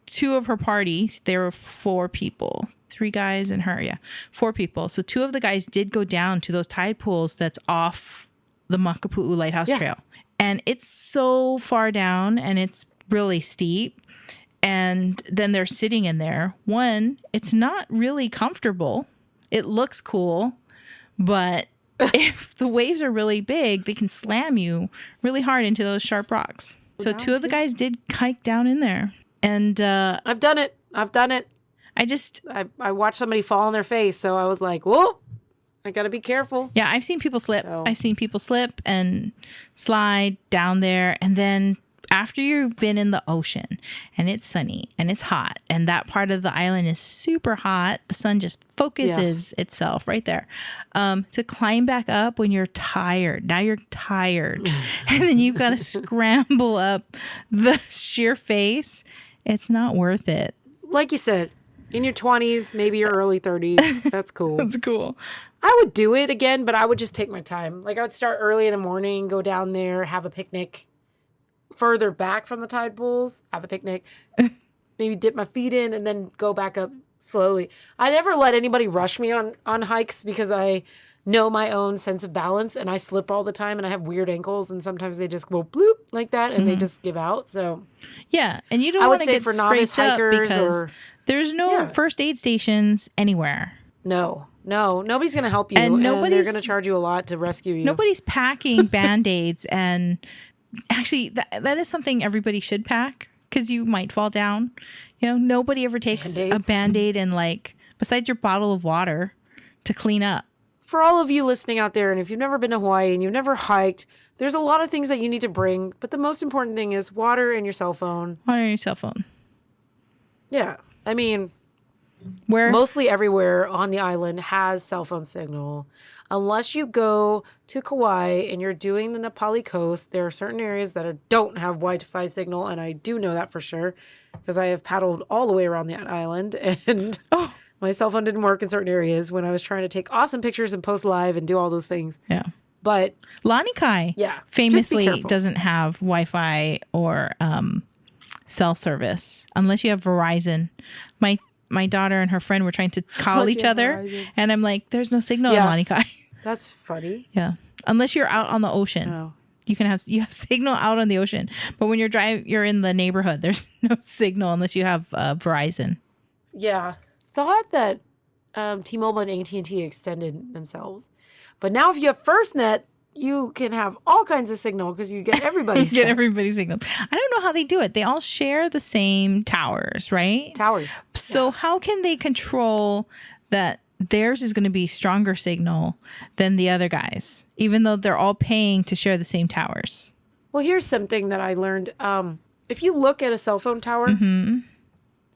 two of her party, there were 4 people. 3 guys and her, 4 people. So 2 of the guys did go down to those tide pools that's off the Makapu'u Lighthouse Trail. And it's so far down and it's really steep. And then they're sitting in there. One, it's not really comfortable. It looks cool, but if the waves are really big, they can slam you really hard into those sharp rocks. So 2 of the guys did hike down in there. And I've done it. I watched somebody fall on their face, so I was like, whoa, I got to be careful. Yeah, I've seen people slip. I've seen people slip and slide down there. And then after you've been in the ocean and it's sunny and it's hot and that part of the island is super hot, the sun just focuses itself right there. To climb back up when you're tired. Now you're tired. And then you've got to scramble up the sheer face. It's not worth it. Like you said, in your 20s, maybe your early 30s. That's cool. That's cool. I would do it again, but I would just take my time. Like I would start early in the morning, go down there, have a picnic. Further back from the tide pools, have a picnic. Maybe dip my feet in and then go back up slowly. I never let anybody rush me on hikes because I know my own sense of balance and I slip all the time and I have weird ankles and sometimes they just go bloop like that and they just give out. So yeah, and you don't want to get for novice scraped up hikers because there's no first aid stations anywhere. No, nobody's going to help you. And they're going to charge you a lot to rescue you. Nobody's packing Band-Aids. And actually, that is something everybody should pack because you might fall down. You know, nobody ever takes Band-Aids. a Band-Aid and besides your bottle of water to clean up. For all of you listening out there, and if you've never been to Hawaii and you've never hiked, there's a lot of things that you need to bring. But the most important thing is water and your cell phone. Water and your cell phone. Yeah. I mean... Where mostly everywhere on the island has cell phone signal. Unless you go to Kauai and you're doing the Nepali coast, there are certain areas that don't have Wi-Fi signal, and I do know that for sure because I have paddled all the way around that island, and my cell phone didn't work in certain areas when I was trying to take awesome pictures and post live and do all those things. Yeah. But Lanikai famously doesn't have Wi-Fi or cell service unless you have Verizon. My daughter and her friend were trying to call each other, and I'm like, there's no signal in Lanikai. That's funny. Yeah. Unless you're out on the ocean. Oh. You have signal out on the ocean. But when you're in the neighborhood, there's no signal unless you have Verizon. Yeah. Thought that T-Mobile and AT&T extended themselves. But now if you have FirstNet, you can have all kinds of signal because you get everybody's signal. I don't know how they do it. They all share the same towers, right? Towers. So how can they control that theirs is going to be stronger signal than the other guys, even though they're all paying to share the same towers? Well, here's something that I learned. If you look at a cell phone tower,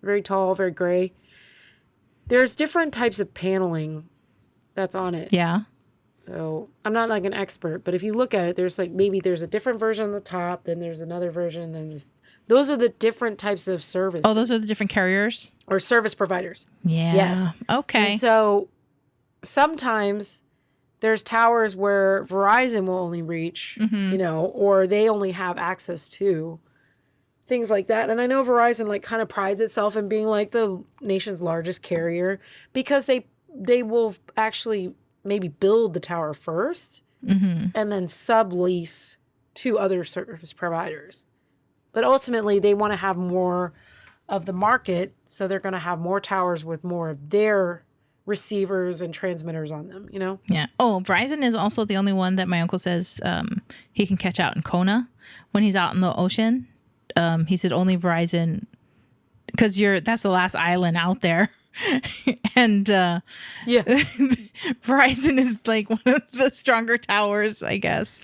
very tall, very gray, there's different types of paneling that's on it. Yeah. So I'm not like an expert, but if you look at it, there's maybe there's a different version on the top, then there's another version, then those are the different types of service. Oh, those are the different carriers? Or service providers. Yeah. Yes. Okay. And so sometimes there's towers where Verizon will only reach, or they only have access to things like that. And I know Verizon kind of prides itself in being the nation's largest carrier because they will actually maybe build the tower first and then sublease to other service providers. But ultimately, they want to have more of the market, so they're going to have more towers with more of their receivers and transmitters on them, you know? Yeah. Oh, Verizon is also the only one that my uncle says he can catch out in Kona when he's out in the ocean. He said only Verizon, because that's the last island out there. And Verizon is like one of the stronger towers, I guess,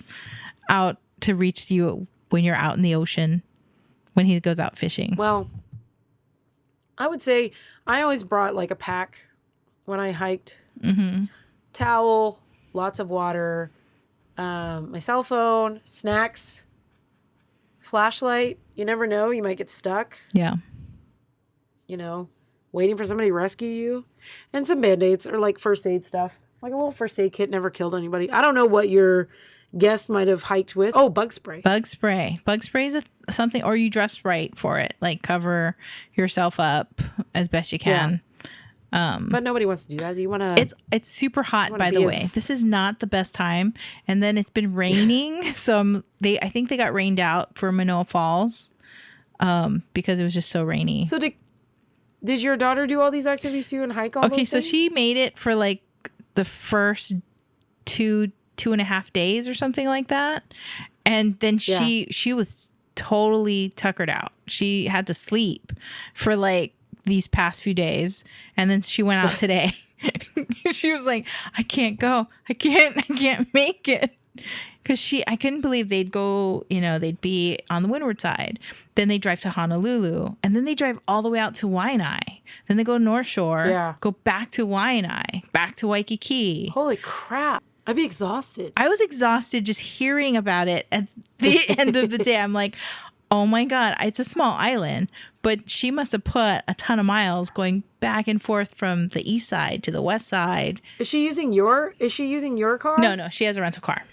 out to reach you when you're out in the ocean, when he goes out fishing. Well, I would say I always brought like a pack when I hiked. Towel, lots of water, my cell phone, snacks, flashlight. You never know, you might get stuck. Yeah. You know, waiting for somebody to rescue you. And some Band-Aids or like first aid stuff. Like a little first aid kit never killed anybody. I don't know what your guest might have hiked with. Oh, bug spray. Bug spray. Bug spray is something, or you dress right for it. Like cover yourself up as best you can. But nobody wants to do that. You want to... It's super hot, by the way. This is not the best time. And then it's been raining. So I think they got rained out for Manoa Falls because it was just so rainy. So did your daughter do all these activities too and hike all those so things? she made it for like the first 2.5 days or something like that. And then she was totally tuckered out. She had to sleep for like these past few days, and then she went out today. She was like, I can't go. I can't make it. Because I couldn't believe they'd go, they'd be on the windward side. Then they drive to Honolulu, and then they drive all the way out to Waianae. Then they go North Shore, go back to Waianae, back to Waikiki. Holy crap. I'd be exhausted. I was exhausted just hearing about it at the end of the day. I'm like, oh my God, it's a small island, but she must have put a ton of miles going back and forth from the east side to the west side. Is she using your car? No, she has a rental car.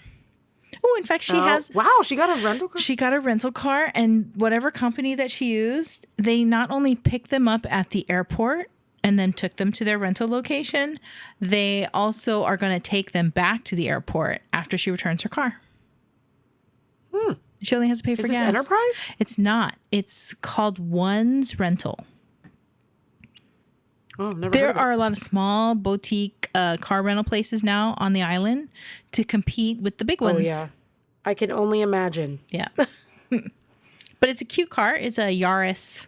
Oh, in fact, she has. Wow, she got a rental car? She got a rental car, and whatever company that she used, they not only picked them up at the airport and then took them to their rental location, they also are going to take them back to the airport after she returns her car. She only has to pay for gas. Is this Enterprise? It's not. It's called One's Rental. Oh, never There heard of it. are a lot of small boutique car rental places now on the island to compete with the big ones. Oh, yeah. I can only imagine. Yeah. But it's a cute car. It's a Yaris.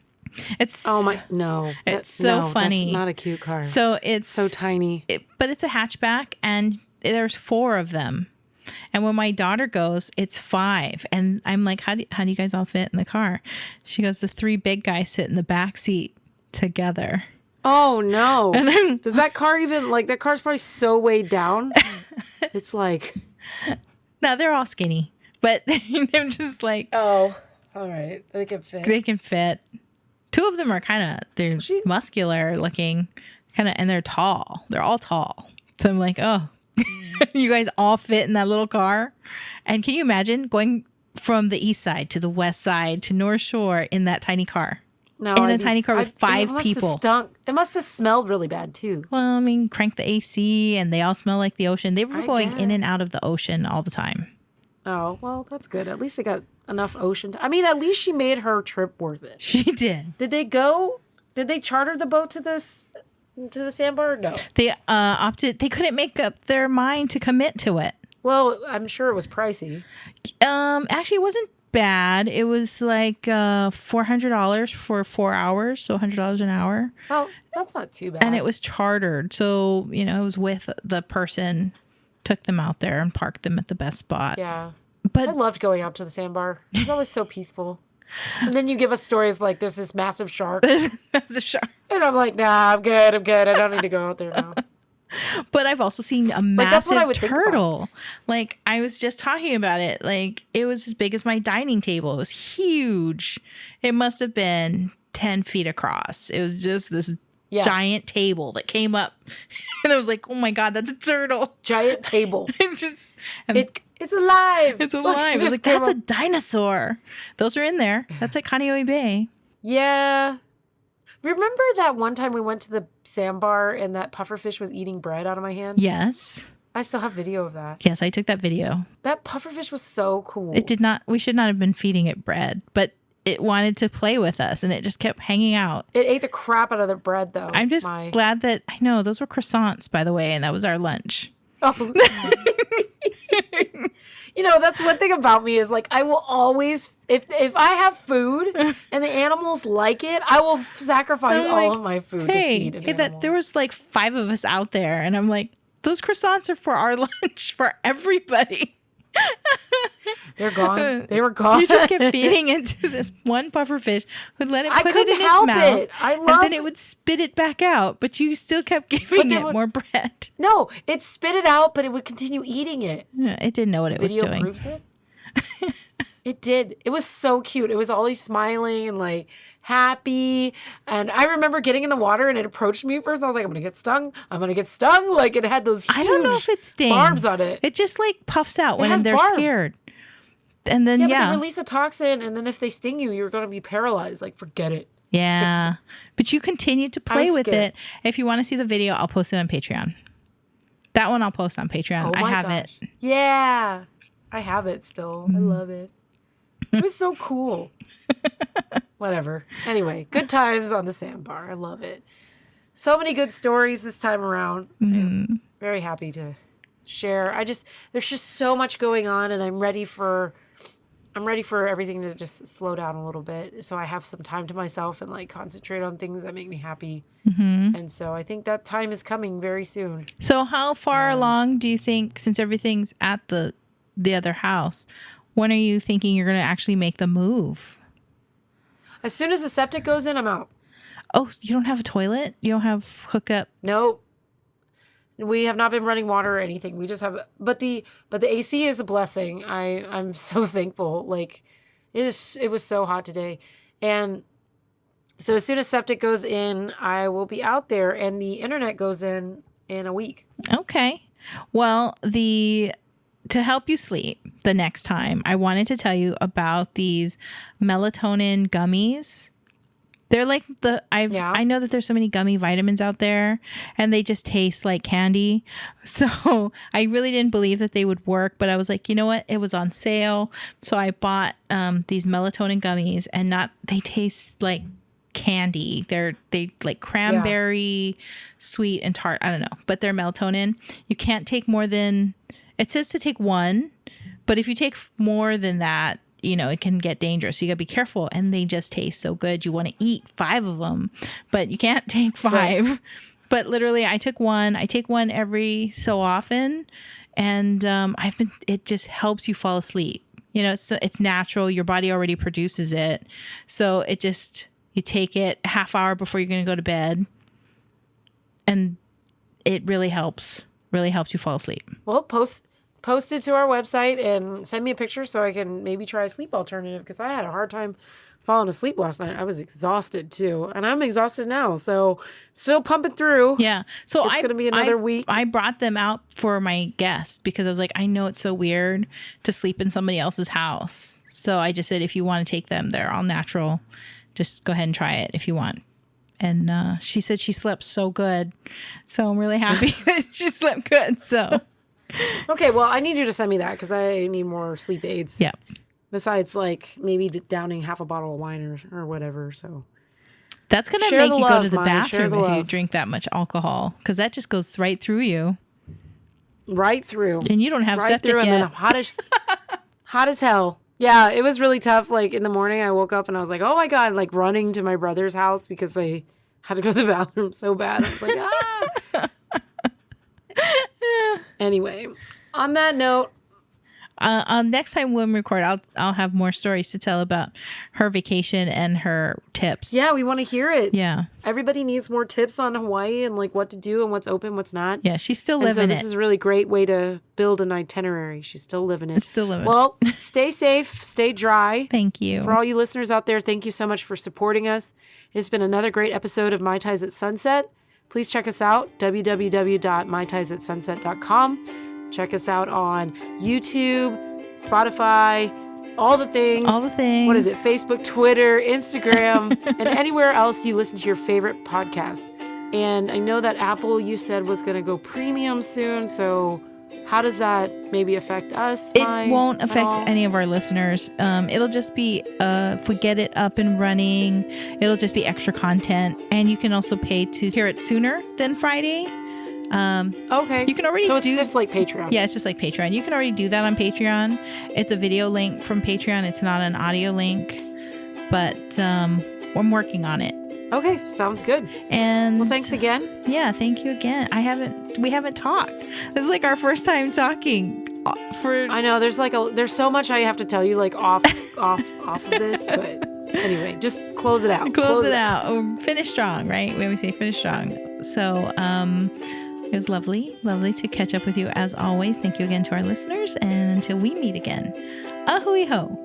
It's no. It's so funny. That's not a cute car. So it's so tiny. But it's a hatchback, and there's 4 of them. And when my daughter goes, it's 5. And I'm like, how do you guys all fit in the car? She goes, the 3 big guys sit in the back seat together. Oh, no. Does that car even, that car's probably so weighed down. It's like... No, they're all skinny. But I'm just like... Oh, all right. They can fit. They can fit. 2 of them are they're muscular looking, and they're tall. They're all tall. So I'm like, oh, you guys all fit in that little car? And can you imagine going from the east side to the west side to North Shore in that tiny car? No, in a tiny car with 5 people. It must have smelled really bad too. Well, I mean, crank the AC and they all smell like the ocean. They were going in and out of the ocean all the time. Oh, well, that's good. At least they got enough ocean. I mean, at least she made her trip worth it. She did. Did they charter the boat to the sandbar? No. They opted. They couldn't make up their mind to commit to it. Well, I'm sure it was pricey. Actually, it wasn't bad. It was like $400 for 4 hours, so $100 an hour. Oh, that's not too bad. And it was chartered, so it was with the person, took them out there and parked them at the best spot. Yeah, but I loved going out to the sandbar. It was always so peaceful. And then you give us stories like there's this massive shark. That's a shark. And I'm like, nah, I'm good. I don't need to go out there now. But I've also seen a massive turtle. Like, I was just talking about it. Like, it was as big as my dining table. It was huge. It must have been 10 feet across. It was just this giant table that came up. And I was like, oh my God, that's a turtle. Giant table. It's alive. It's alive. I was like, that's a dinosaur. Those are in there. That's at Kaneohe Bay. Yeah. Remember that one time we went to the sandbar and that pufferfish was eating bread out of my hand? Yes. I still have video of that. Yes, I took that video. That pufferfish was so cool. We should not have been feeding it bread, but it wanted to play with us and it just kept hanging out. It ate the crap out of the bread, though. I'm just glad that, I know, those were croissants, by the way, and that was our lunch. Oh. That's one thing about me is like I will always, if I have food and the animals like it, I will sacrifice all of my food to feed an animal. There was like 5 of us out there, and I'm like, those croissants are for our lunch for everybody. They're gone. They were gone. You just kept feeding into this one pufferfish who'd let it put it in its mouth. And then it would spit it back out, but you still kept giving it more bread. No, it spit it out, but it would continue eating it. Yeah, it didn't know what it was doing. Video proves it. It did. It was so cute. It was always smiling and like happy. And I remember getting in the water and it approached me first. And I was like, I'm going to get stung. I'm going to get stung. Like it had those huge I don't know if it stings. Barbs on it. It just like puffs out when they're scared. And then, But they release a toxin. And then if they sting you, you're going to be paralyzed. Like, forget it. Yeah. But you continued to play with it. If you want to see the video, I'll post it on Patreon. That one I'll post on Patreon. I have it. Yeah. I have it still. I love it. It was so cool. Whatever. Anyway, good times on the sandbar. I love it. So many good stories this time around. I'm very happy to share. There's just so much going on, and I'm ready for everything to just slow down a little bit, so I have some time to myself and like concentrate on things that make me happy. And so I think that time is coming very soon. So how far along do you think, since everything's at the other house, when are you thinking you're going to actually make the move? As soon as the septic goes in, I'm out. Oh, you don't have a toilet? You don't have hookup? Nope. We have not been running water or anything. We just have, but the AC is a blessing. I'm so thankful. Like it was so hot today. And so as soon as septic goes in, I will be out there, and the internet goes in a week. Okay. Well, to help you sleep the next time, I wanted to tell you about these melatonin gummies. They're like I know that there's so many gummy vitamins out there, and they just taste like candy. So I really didn't believe that they would work, but I was like, you know what? It was on sale. So I bought these melatonin gummies, and they taste like candy. They like cranberry, sweet and tart. I don't know, but they're melatonin. You can't take more than, it says to take 1, but if you take more than that, it can get dangerous. So you gotta be careful. And they just taste so good. You want to eat 5 of them, but you can't take 5. Right. But literally, I took 1. I take 1 every so often, and it just helps you fall asleep. It's natural. Your body already produces it, so you take it a half hour before you're gonna go to bed, and it really helps. Really helps you fall asleep. Well, post it to our website and send me a picture so I can maybe try a sleep alternative, because I had a hard time falling asleep last night. I was exhausted too, and I'm exhausted now, so still pumping through. Yeah. So it's going to be another week. I brought them out for my guests because I was like, I know it's so weird to sleep in somebody else's house. So I just said, if you want to take them, they're all natural. Just go ahead and try it if you want. And she said she slept so good. So I'm really happy that she slept good. So. Okay, well, I need you to send me that because I need more sleep aids. Yeah. Besides, like, maybe downing half a bottle of wine or whatever. So that's going to make you go to the bathroom if you drink that much alcohol, because that just goes right through you. Right through. And you don't have septic yet. And then hot as hell. Yeah, it was really tough. Like, in the morning, I woke up and I was like, oh, my God, like running to my brother's house because they had to go to the bathroom so bad. I was like, ah. Anyway, on that note, next time when we record, I'll have more stories to tell about her vacation and her tips. Yeah, we want to hear it. Yeah, everybody needs more tips on Hawaii and like what to do and what's open, what's not. Yeah, she's still living it. This is a really great way to build an itinerary. She's still living it. Still living. Well, stay safe, stay dry. Thank you for all you listeners out there. Thank you so much for supporting us. It's been another great episode of My Ties at Sunset. Please check us out, www.mytiesatsunset.com. Check us out on YouTube, Spotify, all the things. All the things. What is it? Facebook, Twitter, Instagram, and anywhere else you listen to your favorite podcast. And I know that Apple, you said, was going to go premium soon, so how does that maybe affect us? It won't at affect all? any of our listeners. It'll just be, if we get it up and running, it'll just be extra content. And you can also pay to hear it sooner than Friday. Okay. You can already so it's just like Patreon. Yeah, it's just like Patreon. You can already do that on Patreon. It's a video link from Patreon. It's not an audio link. But I'm working on it. Okay, sounds good. And well, thanks again. Yeah, thank you again. We haven't talked. This is like our first time talking. I know there's so much I have to tell you like off of this, but anyway, just close it out. Close it out. Oh, finish strong, right? We always say finish strong. So it was lovely to catch up with you as always. Thank you again to our listeners, and until we meet again, ahui ho.